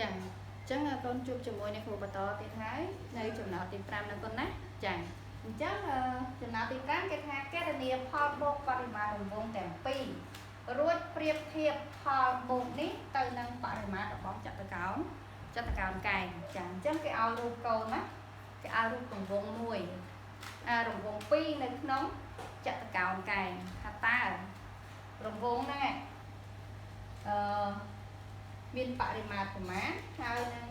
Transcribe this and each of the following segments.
ចាអញ្ចឹងកូនជួបជាមួយនឹងគ្រូបន្តទៀតហើយនៅចំណោទទី5នៅកូនណាចាអញ្ចឹងចំណោទទី5គេថាកណនីផលបូកបរិមាណរង្វង់ទាំងពីររួចប្រៀបធៀបផលបូកនេះទៅនឹងបរិមាណរបស់ចតុកោណកែងចាអញ្ចឹងគេឲ្យរូបកូនណាគេឲ្យរូបរង្វង់មួយរង្វង់2នៅក្នុងចតុកោណកែងថាតើរង្វង់ហ្នឹងមានបរិមាណប្រមាណហើយនឹង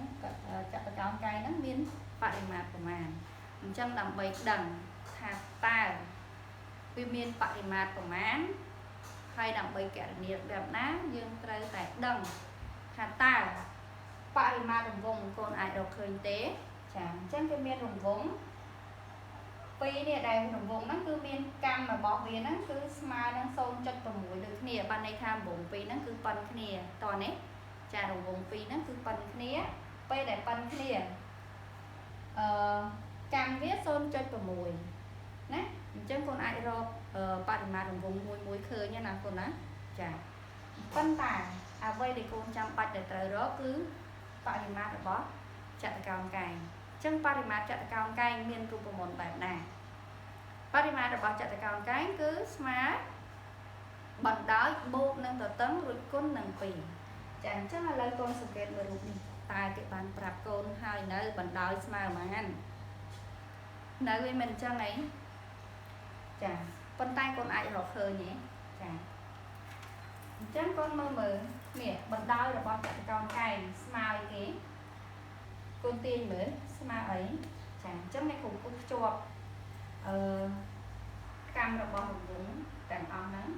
ចតុកោណកែងហ្នឹងមានបរិមាណប្រមាណអញ្ចឹងដើម្បីដឹងថាតើវាមានបរិមាណប្រមាណហើយដើម្បីគណនាបែបណាយើងត្រូវតែដឹងថាតើបរិមាណរង្វង់កូនអាចរកឃើញទេចាអញ្ចឹងគេមានរង្វង់ពីរនេះដែលរង្វង់ហ្នឹងគឺមានកម្មរបស់វាហ្នឹងគឺស្មើនឹង 0.6 ដូចគ្នាបានន័យថារង្វង់ពីរហ្នឹងគឺប៉ុនគ្នាតោះនេះចារង្វង់ពីរហ្នឹងគឺប៉ុនគ្នាពេលដែលប៉ុនគ្នាកម្មវា 0.6 ណាអញ្ចឹងកូនអាចរកបរិមាណរង្វង់មួយឃើញណាកូនណាចាប៉ុន្តែអ្វីដែលកូនចាំបាច់ដែលត្រូវរកគឺបរិមាណរបស់ចតុកោណកែងអញ្ចឹងបរិមាណចតុកោណកែងមានរូបមន្តបែបណាបរិមាណរបស់ចតុកោណកែងគឺស្មើបណ្ដោយបូកនឹងទទឹងរួចគុណនឹង2ចាអញ្ចឹងឥឡូវកូនសង្កេតមើលរូបនេះតើគេបានប្រាប់កូនហើយនៅបណ្ដោយស្មើប៉ុន្មាននៅវាមិនអញ្ចឹងអីចាប៉ុន្តែកូនអាចរកឃើញទេចាអញ្ចឹងកូនមើលនេះបណ្ដោយរបស់ចតុកោណកែងស្មើអីគេកូនទាញមើលស្មើអីចាអញ្ចឹងអ្នកគ្រូពុះភ្ជាប់កម្មរបស់រង្វង់ទាំងអស់ហ្នឹង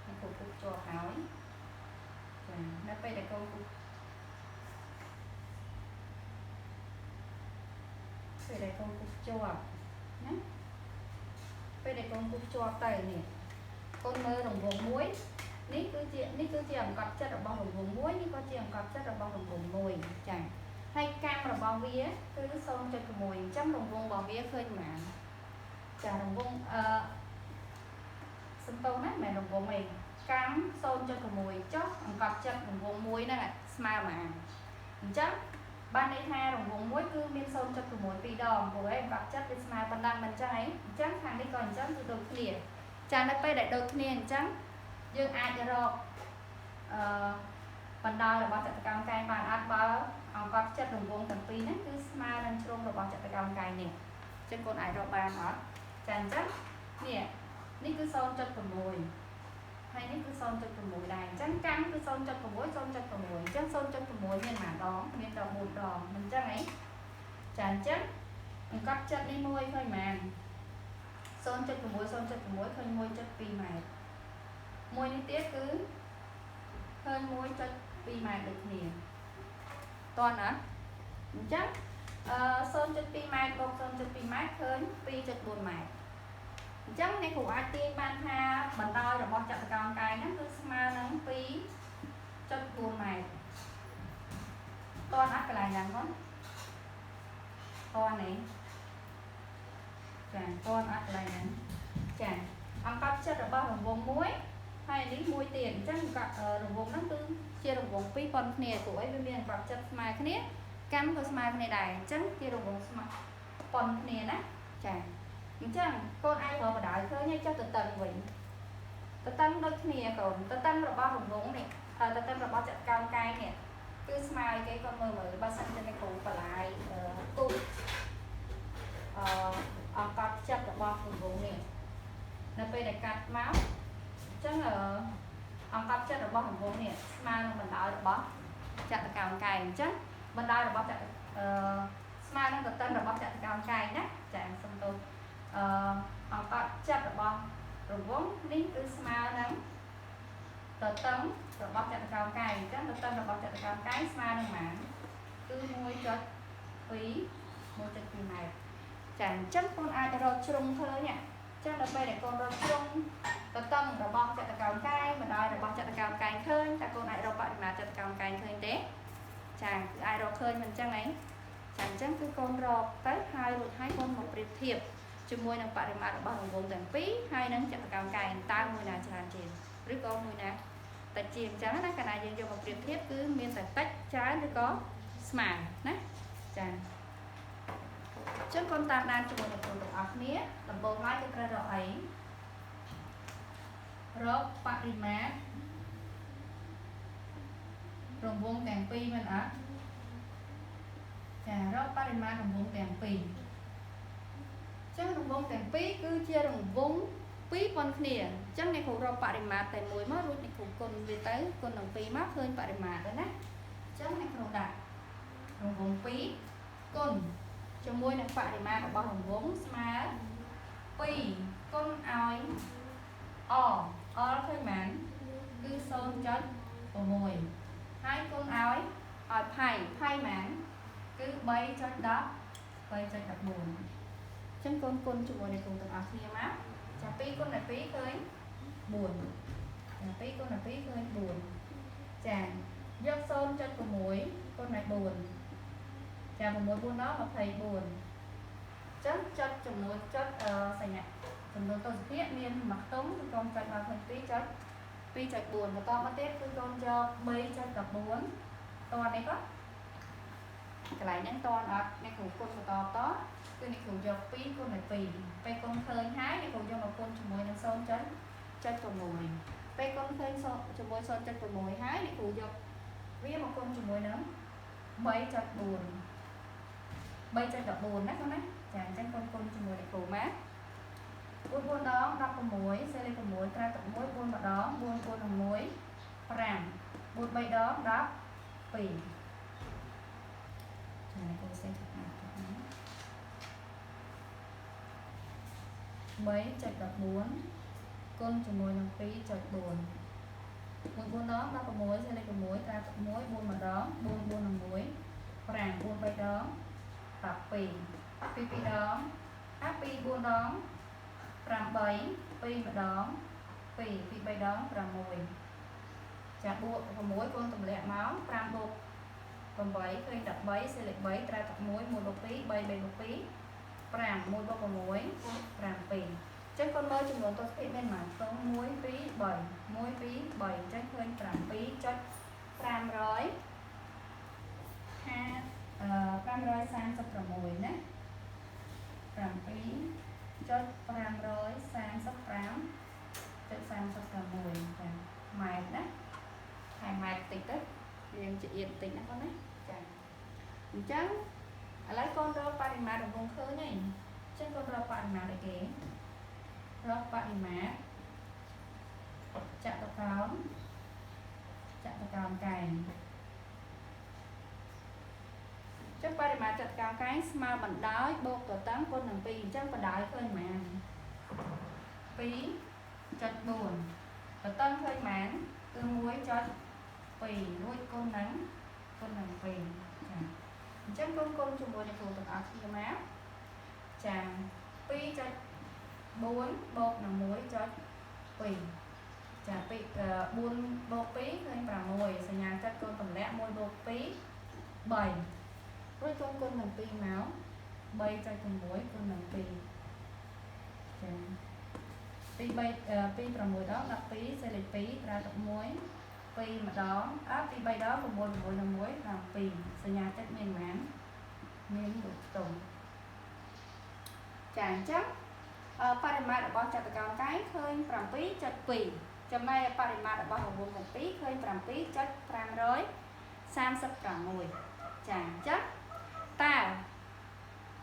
អ្នកគ្រូពុះភ្ជាប់ហើយចានៅពេលដែលកូនពុះពេលដែលកូនពុះភ្ជាប់ណាពេលដែលកូនពុះភ្ជាប់ទៅនេះកូនមើលរង្វង់មួយនេះគឺជាអង្កត់ចិត្តរបស់រង្វង់មួយនេះក៏ជាអង្កត់ចិត្តរបស់រង្វង់មួយចាហើយកម្មរបស់វាគឺ 0.6 អញ្ចឹងរង្វង់របស់វាឃើញប៉ុន្មានចារង្វង់សំទោសណាមិនមែនរង្វង់ទេកម្ម 0.6 ចុះអង្កត់ចិត្តរង្វង់មួយហ្នឹងស្មើប៉ុន្មានអញ្ចឹងបានន័យថារង្វង់មួយគឺមាន 0.6 ពីរដងព្រោះឯងអង្កត់ចិត្តវាស្មើប៉ុណ្ណឹងមិនអញ្ចឹងហីអញ្ចឹងខាងនេះក៏អញ្ចឹងគឺដូចគ្នាចានៅពេលដែលដូចគ្នាអញ្ចឹងយើងអាចរកបណ្ដោយរបស់ចតុកោណកែងបានអត់បើអង្កត់ចិត្តរង្វង់ទាំងពីរហ្នឹងគឺស្មើនឹងជ្រុងរបស់ចតុកោណកែងនេះអញ្ចឹងកូនអាចរកបានអត់ចាអញ្ចឹងនេះគឺ 0.6 ហើយនេះគឺ 0.6 ដែរអញ្ចឹងកម្មគឺ 0.6 0.6 អញ្ចឹង 0.6 មានប៉ុន្មានដងមាន14ដងមិនអញ្ចឹងហីចាអញ្ចឹងអង្កត់ចិត្តនេះមួយឃើញប៉ុន្មាន 0.6 0.6 ឃើញ 1.2 ម៉ែត្រមួយនេះទៀតគឺឃើញ 1.2 ម៉ែត្រដូចគ្នាតោះណាអញ្ចឹង0.2 ម៉ែត្របូក 0.2 ម៉ែត្រឃើញ 2.4 ម៉ែត្រអញ្ចឹងអ្នកគ្រូអាចទាញបានថាបណ្ដោយរបស់ចតុកោណកែងហ្នឹងគឺស្មើនឹង 2.4 ម៉ែត្រតោះណាកន្លែងហ្នឹងហ្នឹងតោះនេះចាតោះណាកន្លែងហ្នឹងចាអង្កត់ចិត្តរបស់រង្វង់មួយហើយនេះមួយទៀតអញ្ចឹងរង្វង់ហ្នឹងគឺជារង្វង់ពីរប៉ុនគ្នាព្រោះអីវាមានអង្កត់ចិត្តស្មើគ្នាកម្មក៏ស្មើគ្នាដែរអញ្ចឹងជារង្វង់ស្មើប៉ុនគ្នាណាចាអញ្ចឹងកូនអាចរកបណ្ដោយឃើញហើយចុះទទឹងវិញទទឹងដូចគ្នាកូនទទឹងរបស់រង្វង់នេះទទឹងរបស់ចតុកោណកែងនេះគឺស្មើគេកូនមើលបើសិនជាអ្នកគ្រូបន្លាយទូអង្កត់ចិត្តរបស់រង្វង់នេះនៅពេលដែលកាត់មកអញ្ចឹងអង្កត់ចិត្តរបស់រង្វង់នេះស្មើនឹងបណ្ដោយរបស់ចតុកោណកែងអញ្ចឹងបណ្ដោយរបស់ស្មើនឹងទទឹងរបស់ចតុកោណកែងណាចាសំទោសអង្កត់ចិត្តរបស់រង្វង់នេះគឺស្មើនឹងទទឹងរបស់ចតុកោណកែងអញ្ចឹងទទឹងរបស់ចតុកោណកែងស្មើនឹងប៉ុន្មានគឺ 1.2 ម៉ែត្រចាអញ្ចឹងកូនអាចរកជ្រុងឃើញចឹងដល់ពេលដែលកូនរកជ្រុងទទឹងរបស់ចតុកោណកែងបណ្ដោយរបស់ចតុកោណកែងឃើញតើកូនអាចរកបរិមាណចតុកោណកែងឃើញទេចាគឺអាចរកឃើញមិនអញ្ចឹងហីចាអញ្ចឹងគឺកូនរកទៅហើយរួចហើយកូនមកប្រៀបធៀបជាមួយនឹងបរិមាណរបស់រង្វង់ទាំងពីរហើយនឹងចតុកោណកែងតើមួយណាច្រើនជាងឬក៏មួយណា តិចជាងអញ្ចឹងណាកាលណាយើងយកមកប្រៀបធៀបគឺមានតែតិចច្រើនឬក៏ស្មើណាចាចឹងកូនតាមដានជាមួយនឹងគ្រូទាំងអស់គ្នាដំបូងឡើយគឺត្រូវរកអីរកបរិមាណរង្វង់ទាំងពីរមែនអត់ចារកបរិមាណរង្វង់ទាំងពីរចឹងរង្វង់ទាំងពីរគឺជារង្វង់ពីរប៉ុនគ្នាអញ្ចឹងអ្នកគ្រូរកបរិមាណតែមួយមករួចអ្នកគ្រូគុណវាទៅគុណនឹង2មកឃើញបរិមាណទៅណាអញ្ចឹងអ្នកគ្រូដាក់រង្វង់2គុណជាមួយនឹងបរិមាណរបស់រង្វង់ស្មើ2គុណឲ្យអឃើញមែនគឺ 0.6 ហើយគុណឲ្យផៃមែនគឺ 3.10 3.14 ចឹងកូនគុណជាមួយនឹងគ្រូទាំងអស់គ្នាមកចា2គុណដល់2ឃើញ4ចា2គុណដល់2ឃើញ4ចាយក 0.6 គុណដល់4ចា6 4ដល់24ចឹងចុចចំនួនចុចសញ្ញាចំនួនទស្សភាគមានមួយខ្ទង់គឺកូនចុចដល់2.4បន្តមកទៀតគឺកូនយក3.14តនេះក៏កន្លែងហ្នឹងតអត់អ្នកគ្រូគុណបន្តតគឺអ្នកគ្រូយក2គុណដល់2ពេលគុណឃើញហើយអ្នកគ្រូយកមកគុណជាមួយនឹង 0.6 ពេលគុណឃើញជាមួយ 0.6 ហើយអ្នកគ្រូយកវាមកគុណជាមួយនឹង 3.14 ណាកូនណាចាអញ្ចឹងគុណជាមួយអ្នកគ្រូមក4 4 ដង 16សេលេខ6ត្រាទឹក1 4 ម្ដង 4 4 1 5 4 3 ដង 12ចាអ្នកគ្រូសេលេខ3.14គុណជាមួយនឹង 2.4 4 4 ដង 16សេលេខ6ត្រាទឹក1 4 ម្ដង 4 4 1 5 4 3 ដង 12 ពី2 ដងពី4 ដង 8 2 ម្ដង 2 ពី3 ដង 6ចាបួក6កូនទម្លាក់មក5បូក8ឃើញ13សេលេខ3ត្រាទឹក1 1បូក2 3 3បូក2 5 1បូក6 7ចឹងកូនមើលចំនួនទស្សភាគមានប៉ុន្មាន1 2 3 1 2 3ចឹងឃើញ 7.536 ណា 7.535.36 ចាម៉ែត្រណាហើយម៉ែត្រតិចទៅយើងជាអៀនតិចណាបងណាចាអញ្ចឹងឥឡូវកូនរកបរិមាណរង្វង់ឃើញហើយអញ្ចឹងកូនរកបរិមាណអីគេរកបរិមាណចតុកោណកែងចឹងបរិមាណចតុកោណកែងស្មើបណ្ដោយបូកទទឹងគុណនឹង2អញ្ចឹងបណ្ដោយឃើញប៉ុន្មាន 2.4 ទទឹងឃើញប៉ុន្មានគឺ 1.2 រួចគុណនឹង2ចាអញ្ចឹងគុណជាមួយនឹងគ្រូទាំងអស់គ្នាមកចា 2.4 បូកនឹង 1.2 ចា4បូក2ឃើញ6សញ្ញាចិត្តកូនទម្លាក់1បូក2 3រួចគុណនឹង2មក 3.6 គុណនឹង2ចាពី6ដង 12សេលេខ2ត្រាទឹក1 2ម្ដងពី3ដង 6 6 នឹង1 7សញ្ញាចិត្តមានប៉ុន្មានមានមួយខ្ទង់ចាអញ្ចឹងបរិមាណរបស់ចតុកោណកែងឃើញ 7.2 ចំណែកបរិមាណរបស់រង្វង់ទាំងពីរឃើញ 7.536 ចាអញ្ចឹងតើ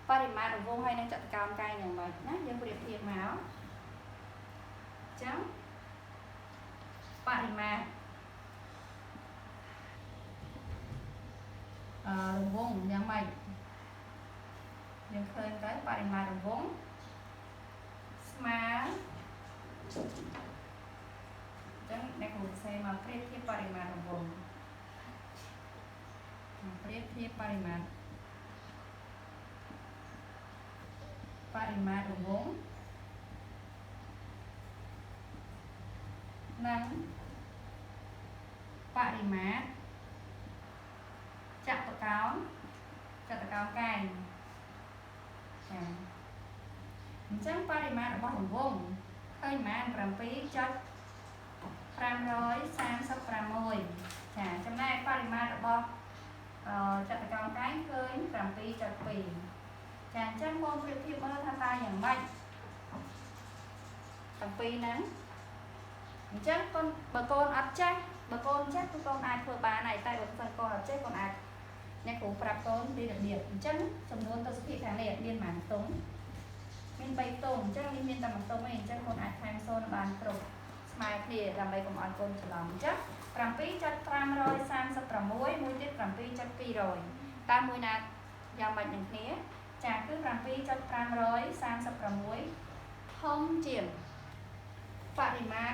បរិមាណរង្វង់ហើយនឹងចតុកោណកែងយ៉ាងម៉េចណាយើងប្រៀបធៀបមកអញ្ចឹងបរិមាណរង្វង់យ៉ាងម៉េចយើងឃើញទៅបរិមាណរង្វង់ស្មើអញ្ចឹងអ្នកគ្រូសេមកប្រៀបធៀបបរិមាណរង្វង់ប្រៀបធៀបបរិមាណរង្វង់និងបរិមាណចតុកោណកែងចាអញ្ចឹងបរិមាណរបស់រង្វង់ឃើញប៉ុន្មាន 7.536 536ចាចំណែកបរិមាណរបស់ចតុកោណកែងឃើញ7.2ចាអញ្ចឹងបងប្រៀបធៀបមើលថាតើយ៉ាងម៉េចទាំងពីរហ្នឹងអញ្ចឹងកូនបើកូនអត់ចេះបើកូនចេះគឺកូនអាចធ្វើបានហើយតែបើសិនកូនអត់ចេះកូនអាចអ្នកគ្រូប្រាប់កូនពីរបៀបអញ្ចឹងចំនួនទស្សនវិជ្ជាខាងនេះមានប៉ុន្មានតុងមាន3តុងអញ្ចឹងនេះមានតែ1តុងឯងអញ្ចឹងកូនអាចថែម0បានគ្រប់ស្មើគ្នាដើម្បីកុំឲ្យកូនច្រឡំអញ្ចឹង7.536មួយទៀត7.200តើមួយណាយ៉ាងម៉េចនឹងគ្នាចាគឺ7.536ធំជាងបរិមាណ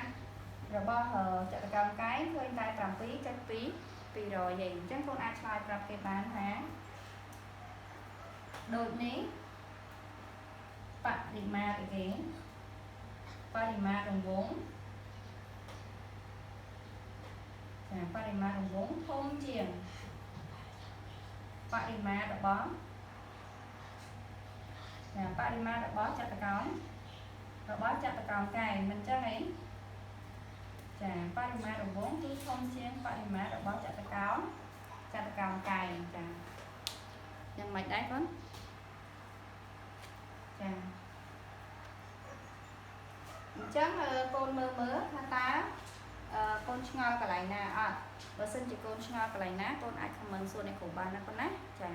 របស់ចតុកោណកែងឃើញតែ7.200ឯងអញ្ចឹងកូនអាចឆ្លើយប្រាប់គេបានថាដូចនេះបរិមាណគេបរិមាណរង្វង់ចាបរិមាណរង្វង់ធំជាងបរិមាណរបស់ចាបរិមាណរបស់ចតុកោណកែងមិនចឹងអីចាបរិមាណរង្វង់គឺធំជាងបរិមាណរបស់ចតុកោណកែងចាយ៉ាងម៉េចដែរកូនចាអញ្ចឹងកូនមើលថាតើកូនឆ្ងល់កន្លែងណាអត់បើសិនជាកូនឆ្ងល់កន្លែងណាកូនអាចខមមិនសួរអ្នកគ្រូបានណាកូនណាចា